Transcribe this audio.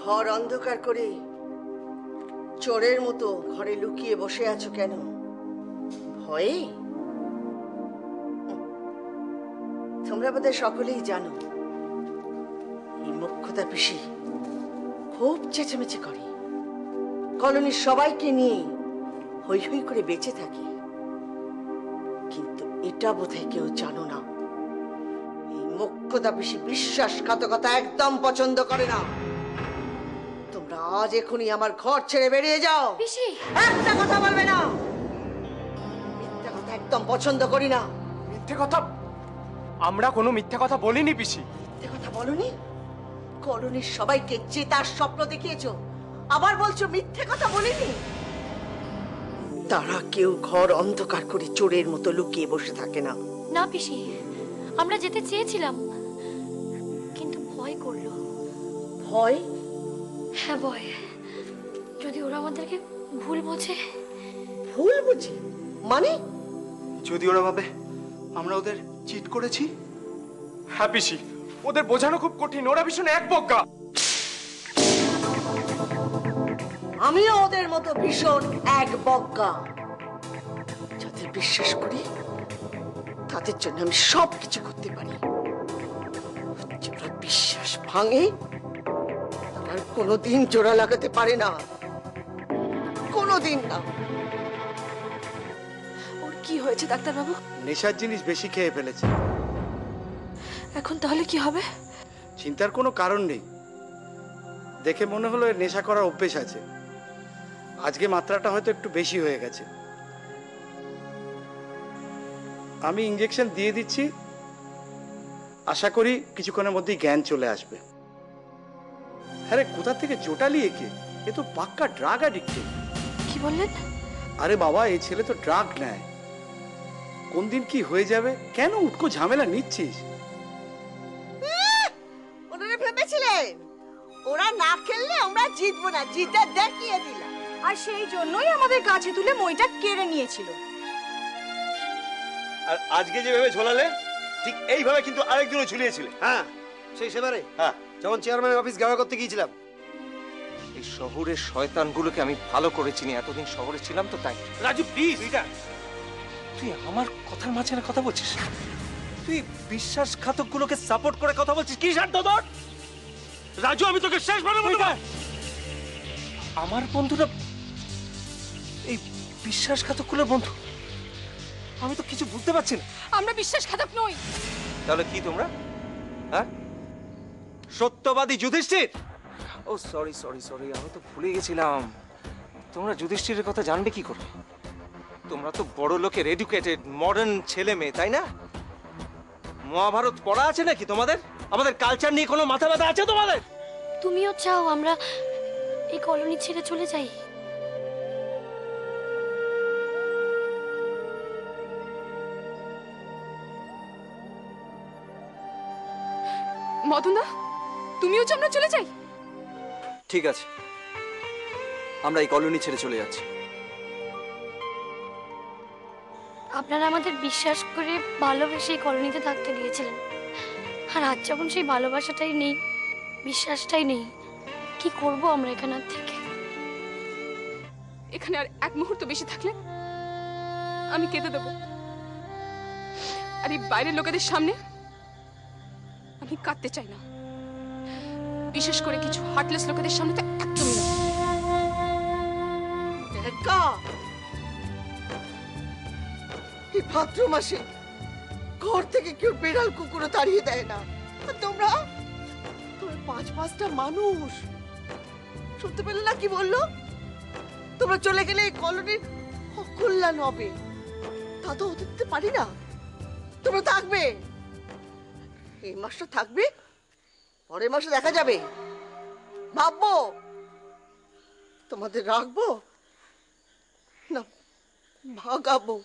ঘর অন্ধকার করে চোরের মতো ঘরে লুকিয়ে বসে আছো কেন? ভয়ে? তোমরা বোধহয় সকলেই জানো এই মুখ্যতা পিসি খুব চেঁচামেচি করে, কলোনির সবাইকে নিয়ে হই হই করে বেঁচে থাকে। কিন্তু এটা বোধহয় কেউ জানো না, এই মুখ্যতা পিসি বিশ্বাসঘাতকতা একদম পছন্দ করে না। তোমরা আজ এখনই আমার ঘর ছেড়ে বেরিয়ে যাও। পিসি, একটা কথা বলবে না। মিথ্যা কথা একদম পছন্দ করি না। মিথ্যে কথা? আমরা কোনো মিথ্যে কথা বলিনি পিসি। মিথ্যে কথা বলনি? কলোনির সবাইকে জেতার স্বপ্ন দেখিয়েছো, আবার বলছো মিথ্যে কথা বলিনি? তারা কেউ ঘর অন্ধকার করে চোরের মতো লুকিয়ে বসে থাকে না। না পিসি, আমরা যেতে চেয়েছিলাম কিন্তু ভয় করলো। ভয়? হ্যাঁ ভয়। যদি ওরা আমাদেরকে ভুল বোঝে। ভুল বুঝি মানে? যদি ওরা ভাবে আমরা ওদের চিট করেছি। হ্যাঁ পিসি, ওদের বোঝানো খুব কঠিন, ওরা ভীষণ একবজ্ঞা। আমিও ওদের মতো ভীষণ একবজ্ঞা। যাদের বিশ্বাস করি তাদের জন্য আমি সবকিছু করতে পারি। যারা বিশ্বাস ভাঙে তারা কোনোদিন জোড়া লাগাতে পারে না, কোনোদিন না। ওর কি হয়েছে ডাক্তারবাবু? নেশার জিনিস বেশি খেয়ে ফেলেছে। এখন তাহলে কি হবে? চিন্তার কোনো কারণ নেই। দেখে মনে হলো এর নেশা করার অভ্যেস আছে। আজকে মাত্রাটা হয়তো একটু বেশি হয়ে গেছে। আমি ইঞ্জেকশন দিয়ে দিচ্ছি, আশা করি কিছুক্ষণের মধ্যেই জ্ঞান চলে আসবে। আরে কোথা থেকে জোটালি একে? এ তো পাক্কা ড্রাগ অ্যাডিক্টেড। কি বললেন? আরে বাবা, এই ছেলে তো ড্রাগ নেয়। কোন দিন কি হয়ে যাবে? কেন উটকো ঝামেলা নিচ্ছিস? ওনারা ভেবেছিলেন ওরা না খেললে আমরা জিতবো না, জিতে দেখিয়ে দিলাম। আর সেই জন্যই আমাদের কাছে তুলে মইটা কেড়ে নিয়েছিল। আর আজকে যেভাবে ঝোলালে ঠিক এইভাবে কিন্তু আরেকদিনও ঝুলিয়েছিলে। হ্যাঁ, সেই সেবারে হ্যাঁ, যখন চেয়ারম্যানের অফিস ঘেরাও করতে গিয়েছিলাম। এই শহরের শয়তানগুলোকে আমি ভালো করে চিনি, এতদিন শহরে ছিলাম তো তাই। রাজু প্লিজ, তুই আমার কথার মাঝখানে কথা বলছিস? তুই বিশ্বাসঘাতকগুলোকে সাপোর্ট করে কথা বলছিস? কি স্বার্থ তোর? রাজু, আমি তোকে শেষবারের মতো আমার বন্ধুরা এই বিশ্বাসঘাতকগুলোর বন্ধু? আমি তো কিছু বুঝতে পারছি না। আমরা বিশ্বাসঘাতক নই। তাহলে কি তোমরা? হ্যাঁ, সত্যবাদী যুধিষ্ঠির? ও সরি সরি সরি, আমি তো ভুলে গেছিলাম। তোমরা যুধিষ্ঠিরের কথা জানবে কি করে? তোমরা তো বড় লোকের এডুকেটেড মডার্ন ছেলে মেয়ে, তাই না? মহাভারত পড়া আছে নাকি তোমাদের? আমাদের কালচার নিয়ে কোনো মাথা ব্যথা আছে তোমাদের? তুমিও চাও আমরা এই কলোনি ছেড়ে চলে যাই? মদনদা, তুমিও চাও আমরা চলে যাই? ঠিক আছে, আমরা এই কলোনি ছেড়ে চলে যাচ্ছি। আপনারা আমাদের বিশ্বাস করে ভালোবেসে এই কলোনিতে থাকতে দিয়েছিলেন, আর আজ যখন সেই ভালোবাসাটাই নেই, বিশ্বাসটাই নেই, কি করব আমরা এখানে থেকে? এখানে আর এক মুহূর্ত বেশি থাকলে আমি কেঁদে দেবো। আর এই বাইরের লোকেদের সামনে আমি কাঁদতে চাই না, বিশেষ করে কিছু হার্টলেস লোকেদের সামনে তো একদমই না। এই ভাদ্র মাসে ঘর থেকে কেউ বেড়াল কুকুরও তাড়িয়ে দেয় না, আর তোমরা 5-5টা মানুষ শুনতে পেলে না কি বললো? তোমরা চলে গেলে এই কলোনির অকল্যাণ হবে, তা তো হতে দিতে পারি না। তোমরা থাকবে, এই মাসটা থাকবে, পরের মাসে দেখা যাবে। ভাববো তোমাদের রাখবো না ভাগাবো।